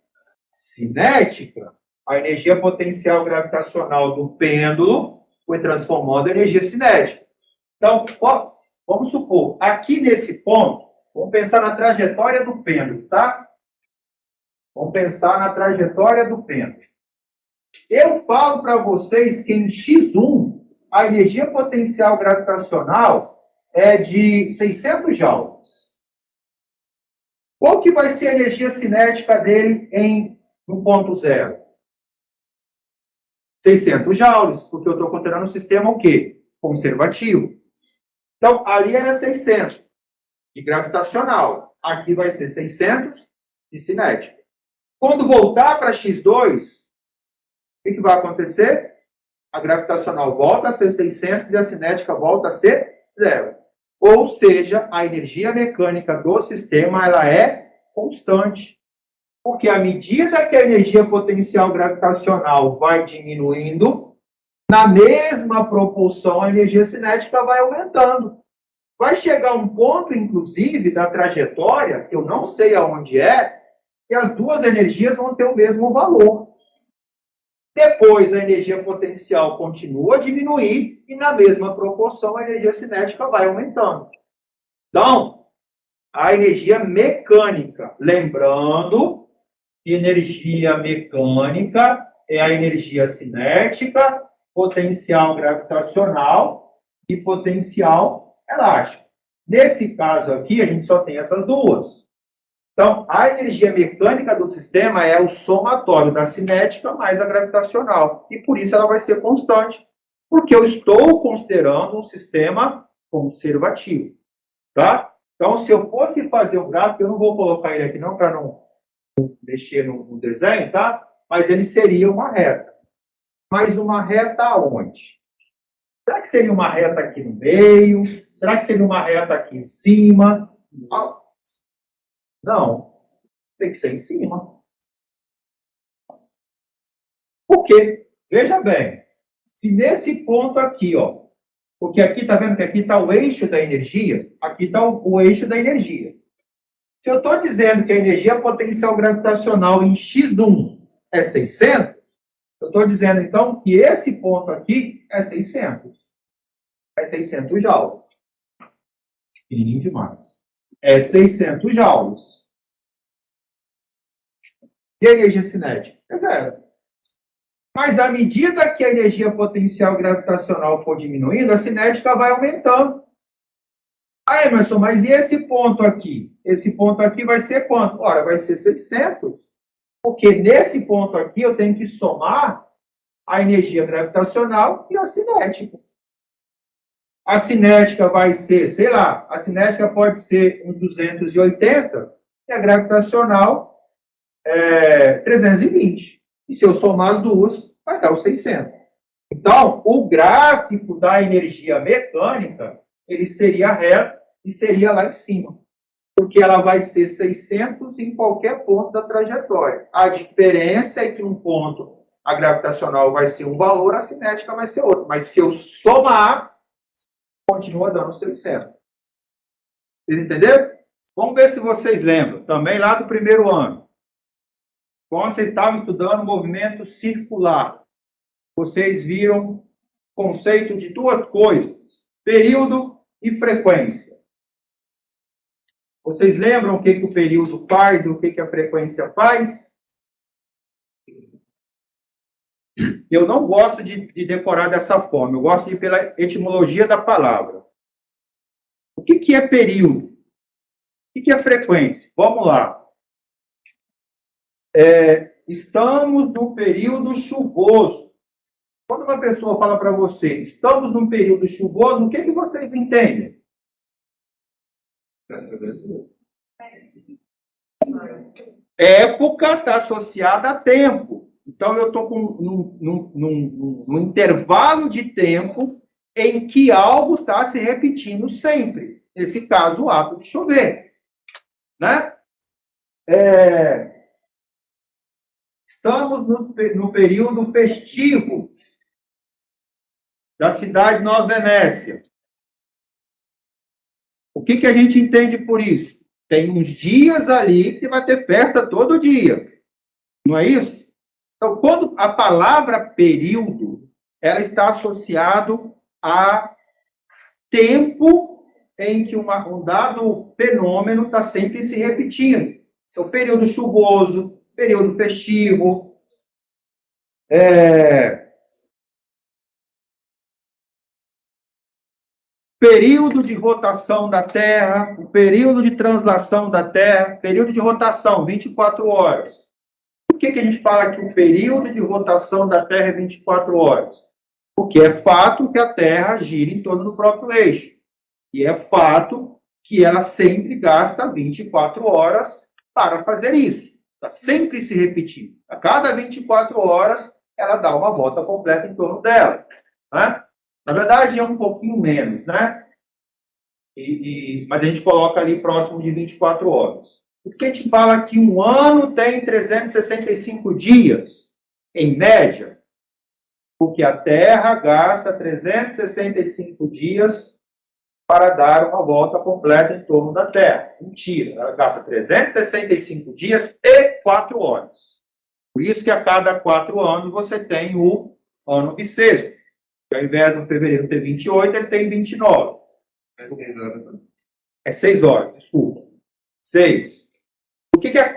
cinética. A energia potencial gravitacional do pêndulo foi transformando em energia cinética. Então, vamos supor, aqui nesse ponto, vamos pensar na trajetória do pêndulo, tá? Vamos pensar na trajetória do pêndulo. Eu falo para vocês que em x1, a energia potencial gravitacional é de 600 joules. Qual que vai ser a energia cinética dele no ponto zero? 600 joules, porque eu estou considerando um sistema o quê? Conservativo. Então, ali era 600 de gravitacional. Aqui vai ser 600 de cinética. Quando voltar para x2, o que vai acontecer? A gravitacional volta a ser 600 e a cinética volta a ser zero. Ou seja, a energia mecânica do sistema ela é constante. Porque à medida que a energia potencial gravitacional vai diminuindo, na mesma proporção a energia cinética vai aumentando. Vai chegar um ponto, inclusive, da trajetória, que eu não sei aonde é, que as duas energias vão ter o mesmo valor. Depois, a energia potencial continua a diminuir e, na mesma proporção, a energia cinética vai aumentando. Então, a energia mecânica, lembrando que energia mecânica é a energia cinética, potencial gravitacional e potencial elástico. Nesse caso aqui, a gente só tem essas duas. Então, a energia mecânica do sistema é o somatório da cinética mais a gravitacional. E por isso ela vai ser constante. Porque eu estou considerando um sistema conservativo. Tá? Então, se eu fosse fazer um gráfico, eu não vou colocar ele aqui não, para não mexer no desenho, tá? Mas ele seria uma reta. Mas uma reta aonde? Será que seria uma reta aqui no meio? Será que seria uma reta aqui em cima? Não. Tem que ser em cima. Por quê? Veja bem. Se nesse ponto aqui, ó, porque aqui, tá vendo que aqui está o eixo da energia? Aqui está o eixo da energia. Se eu estou dizendo que a energia potencial gravitacional em x1 é 600, eu estou dizendo, então, que esse ponto aqui é 600. É 600 joules. Pequenininho demais. É 600 joules. E a energia cinética? É zero. Mas à medida que a energia potencial gravitacional for diminuindo, a cinética vai aumentando. Ah, Emerson, mas e esse ponto aqui? Esse ponto aqui vai ser quanto? Ora, vai ser 600 Porque nesse ponto aqui eu tenho que somar a energia gravitacional e a cinética. A cinética vai ser, sei lá, a cinética pode ser um 280 e a gravitacional 320. E se eu somar as duas, vai dar os 600. Então, o gráfico da energia mecânica, ele seria reto e seria lá em cima. Porque ela vai ser 600 em qualquer ponto da trajetória. A diferença é que um ponto, a gravitacional vai ser um valor, a cinética vai ser outro. Mas se eu somar, continua dando 600. Vocês entenderam? Vamos ver se vocês lembram. Também lá do primeiro ano. Quando vocês estavam estudando movimento circular, vocês viram o conceito de duas coisas: período e frequência. Vocês lembram o que o período faz e o que a frequência faz? Eu não gosto de decorar dessa forma. Eu gosto de ir pela etimologia da palavra. O que é período? O que é frequência? Vamos lá. Estamos no período chuvoso. Quando uma pessoa fala para você, estamos num período chuvoso, o que vocês entendem? Época está associada a tempo. Então, eu estou num intervalo de tempo em que algo está se repetindo sempre. Nesse caso, o ato de chover. Né? Estamos no período festivo da cidade de Nova Venécia. O que a gente entende por isso? Tem uns dias ali que vai ter festa todo dia. Não é isso? Então, quando a palavra período, ela está associado a tempo em que um dado fenômeno está sempre se repetindo. Então, período chuvoso, período festivo, período de rotação da Terra, o período de translação da Terra, período de rotação, 24 horas. Por que a gente fala que o período de rotação da Terra é 24 horas? Porque é fato que a Terra gira em torno do próprio eixo. E é fato que ela sempre gasta 24 horas para fazer isso. Está sempre se repetindo. A cada 24 horas, ela dá uma volta completa em torno dela. Né? Na verdade, é um pouquinho menos, né? Mas a gente coloca ali próximo de 24 horas. Por que a gente fala que um ano tem 365 dias, em média? Porque a Terra gasta 365 dias para dar uma volta completa em torno da Terra. Mentira, ela gasta 365 dias e 4 horas. Por isso que a cada 4 anos você tem o ano bissexto. Ao invés do fevereiro ter 28, ele tem 29. É 6 horas, desculpa. 6. Por que a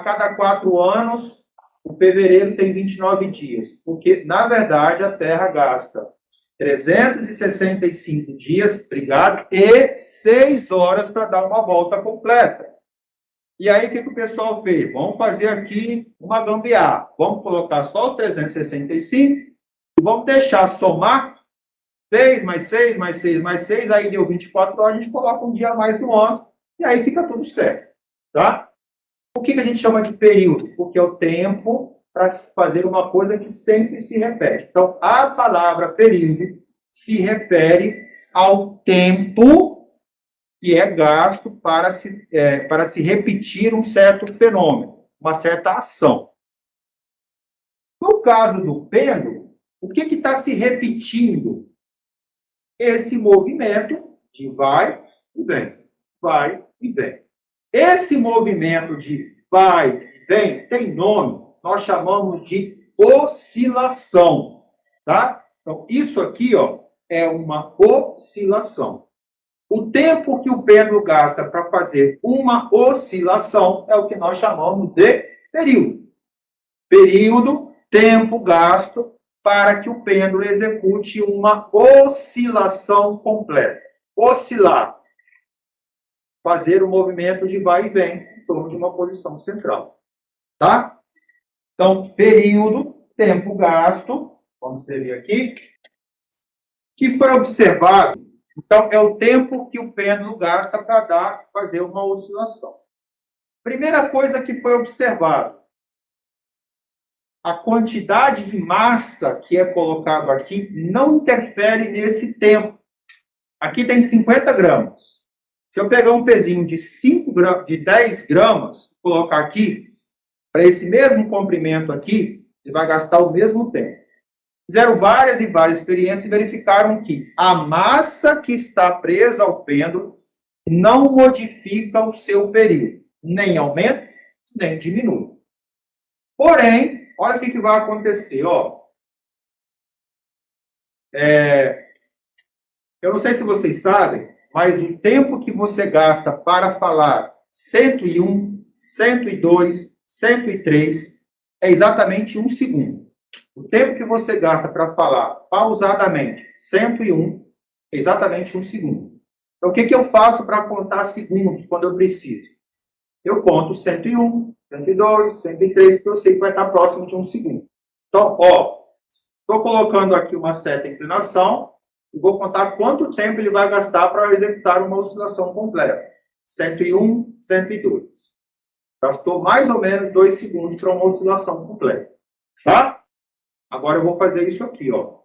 cada 4 anos o fevereiro tem 29 dias? Porque, na verdade, a Terra gasta 365 dias, obrigado, e 6 horas para dar uma volta completa. E aí, o que o pessoal fez? Vamos fazer aqui uma gambiarra. Vamos colocar só os 365 e vamos deixar somar 6 mais 6 mais 6 mais 6, aí deu 24 horas, a gente coloca um dia a mais no ano, e aí fica tudo certo. Tá? Por que a gente chama de período? Porque é o tempo para fazer uma coisa que sempre se repete. Então, a palavra período se refere ao tempo que é gasto para se repetir um certo fenômeno, uma certa ação. No caso do pêndulo, o que está se repetindo? Esse movimento de vai e vem, vai e vem. Esse movimento de vai e vem tem nome, nós chamamos de oscilação, tá? Então, isso aqui, ó, é uma oscilação. O tempo que o pêndulo gasta para fazer uma oscilação é o que nós chamamos de período. Período, tempo gasto para que o pêndulo execute uma oscilação completa. Oscilar. Fazer o movimento de vai e vem em torno de uma posição central. Tá? Então, período, tempo gasto, vamos escrever aqui, que foi observado. Então, é o tempo que o pêndulo gasta para fazer uma oscilação. Primeira coisa que foi observado, a quantidade de massa que é colocado aqui não interfere nesse tempo. Aqui tem 50 gramas. Se eu pegar um pezinho de 5 gramas, de 10 gramas, colocar aqui, para esse mesmo comprimento aqui, ele vai gastar o mesmo tempo. Fizeram várias e várias experiências e verificaram que a massa que está presa ao pêndulo não modifica o seu período. Nem aumenta, nem diminui. Porém, olha o que vai acontecer. Ó. Eu não sei se vocês sabem, mas o tempo que você gasta para falar 101, 102, 103 é exatamente 1 segundo. O tempo que você gasta para falar pausadamente 101 é exatamente 1 segundo. Então, o que eu faço para contar segundos quando eu preciso? Eu conto 101, 102, 103, porque eu sei que vai estar próximo de 1 segundo. Então, ó, estou colocando aqui uma certa inclinação e vou contar quanto tempo ele vai gastar para executar uma oscilação completa. 101, 102. Gastou mais ou menos 2 segundos para uma oscilação completa. Tá? Agora eu vou fazer isso aqui, ó.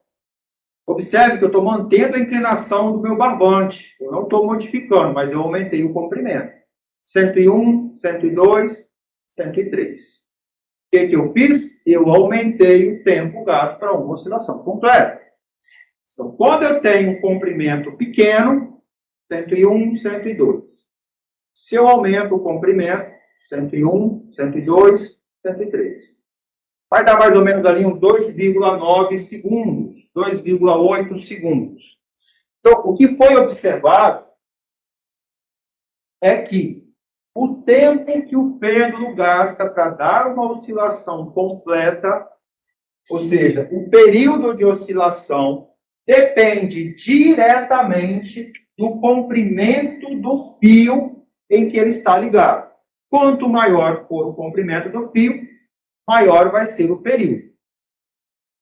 Observe que eu estou mantendo a inclinação do meu barbante. Eu não estou modificando, mas eu aumentei o comprimento. 101, 102, 103. O que eu fiz? Eu aumentei o tempo gasto para uma oscilação completa. Então, quando eu tenho um comprimento pequeno, 101, 102. Se eu aumento o comprimento, 101, 102, 103. Vai dar mais ou menos ali uns 2,9 segundos, 2,8 segundos. Então, o que foi observado é que o tempo que o pêndulo gasta para dar uma oscilação completa, ou seja, o período de oscilação, depende diretamente do comprimento do fio em que ele está ligado. Quanto maior for o comprimento do fio, maior vai ser o período.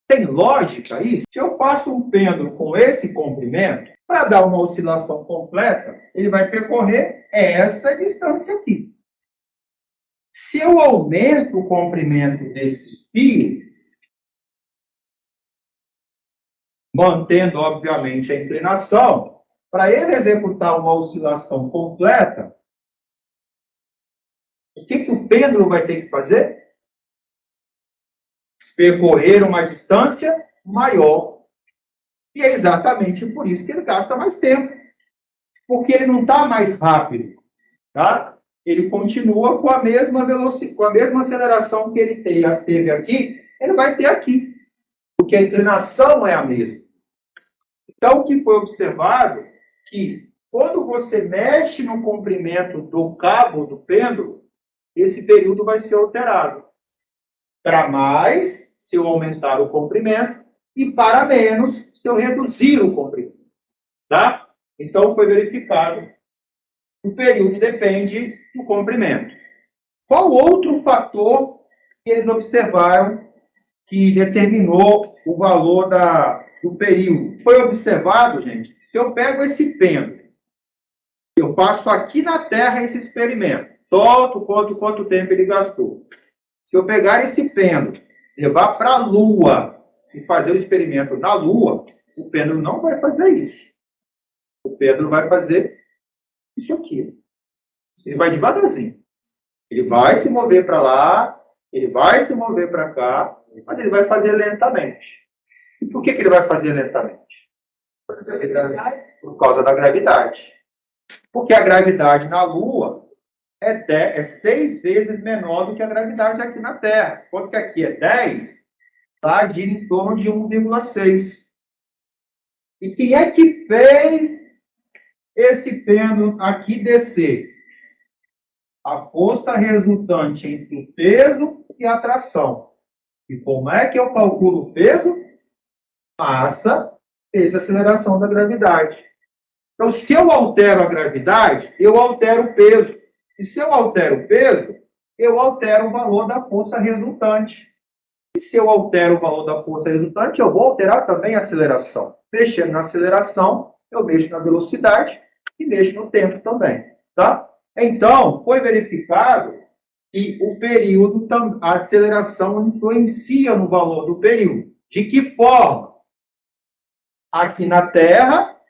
Tem lógica isso? Se eu passo um pêndulo com esse comprimento, para dar uma oscilação completa, ele vai percorrer essa distância aqui. Se eu aumento o comprimento desse fio, mantendo, obviamente, a inclinação, para ele executar uma oscilação completa, o que o pêndulo vai ter que fazer? Percorrer uma distância maior. E é exatamente por isso que ele gasta mais tempo. Porque ele não está mais rápido. Tá? Ele continua com a mesma velocidade, com a mesma aceleração que ele teve aqui, ele vai ter aqui. Porque a inclinação é a mesma. Então, o que foi observado que quando você mexe no comprimento do cabo do pêndulo, esse período vai ser alterado. Para mais, se eu aumentar o comprimento, e para menos, se eu reduzir o comprimento. Tá? Então, foi verificado que o período depende do comprimento. Qual outro fator que eles observaram que determinou o valor do período? Foi observado, gente, que se eu pego esse pêndulo, eu passo aqui na Terra esse experimento, solto quanto tempo ele gastou. Se eu pegar esse pêndulo, levar para a Lua e fazer o experimento na Lua, o pêndulo não vai fazer isso. O pêndulo vai fazer isso aqui. Ele vai devagarzinho. Ele vai se mover para lá, ele vai se mover para cá, mas ele vai fazer lentamente. E por que ele vai fazer lentamente? Por causa da gravidade. Porque a gravidade na Lua é 6 vezes menor do que a gravidade aqui na Terra. Enquanto que aqui é 10, tá? Gira em torno de 1,6. E quem é que fez esse pêndulo aqui descer? A força resultante entre o peso e a tração. E como é que eu calculo o peso? Massa vezes a aceleração da gravidade. Então, se eu altero a gravidade, eu altero o peso. E se eu altero o peso, eu altero o valor da força resultante. E se eu altero o valor da força resultante, eu vou alterar também a aceleração. Mexendo na aceleração, eu mexo na velocidade e mexo no tempo também. Tá? Então, foi verificado que o período, a aceleração influencia no valor do período. De que forma? Aqui na Terra,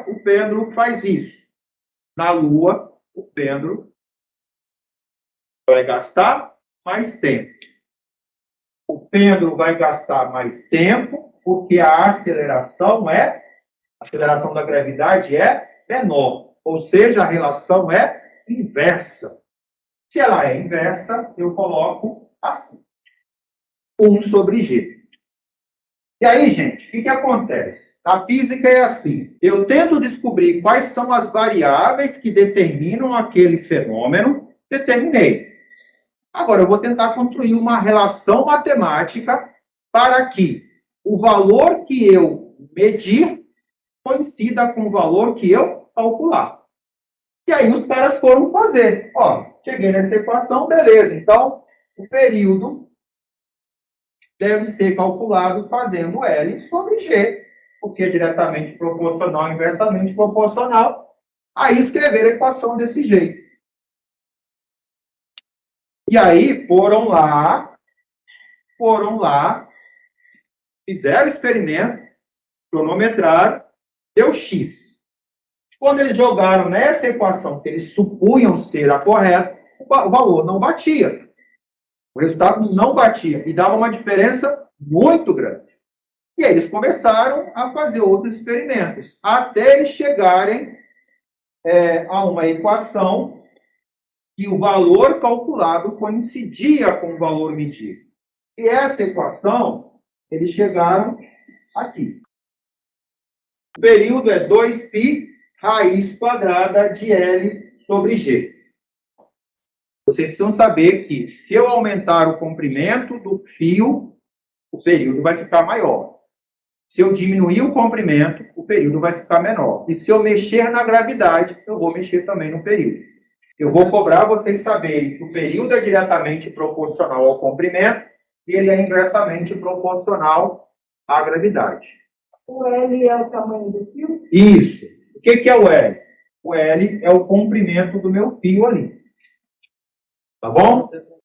o pêndulo faz isso. Na Lua, o pêndulo vai gastar mais tempo. O pêndulo vai gastar mais tempo porque a aceleração da gravidade é menor. Ou seja, a relação é inversa. Se ela é inversa, eu coloco assim. 1 sobre G. E aí, gente, o que acontece? A física é assim. Eu tento descobrir quais são as variáveis que determinam aquele fenômeno. Determinei. Agora, eu vou tentar construir uma relação matemática para que o valor que eu medir coincida com o valor que eu calcular. E aí os caras foram fazer. Ó, cheguei nessa equação, beleza. Então, o período deve ser calculado fazendo L sobre G, porque é diretamente proporcional, inversamente proporcional. Aí escrever a equação desse jeito. E aí foram lá, fizeram o experimento, cronometraram, deu X. Quando eles jogaram nessa equação que eles supunham ser a correta, o valor não batia. O resultado não batia e dava uma diferença muito grande. E aí eles começaram a fazer outros experimentos, até eles chegarem a uma equação que o valor calculado coincidia com o valor medido. E essa equação, eles chegaram aqui. O período é 2π raiz quadrada de L sobre G. Vocês precisam saber que se eu aumentar o comprimento do fio, o período vai ficar maior. Se eu diminuir o comprimento, o período vai ficar menor. E se eu mexer na gravidade, eu vou mexer também no período. Eu vou cobrar vocês saberem que o período é diretamente proporcional ao comprimento e ele é inversamente proporcional à gravidade. O L é o tamanho do fio? Isso. O que é o L? O L é o comprimento do meu fio ali. Tá bom?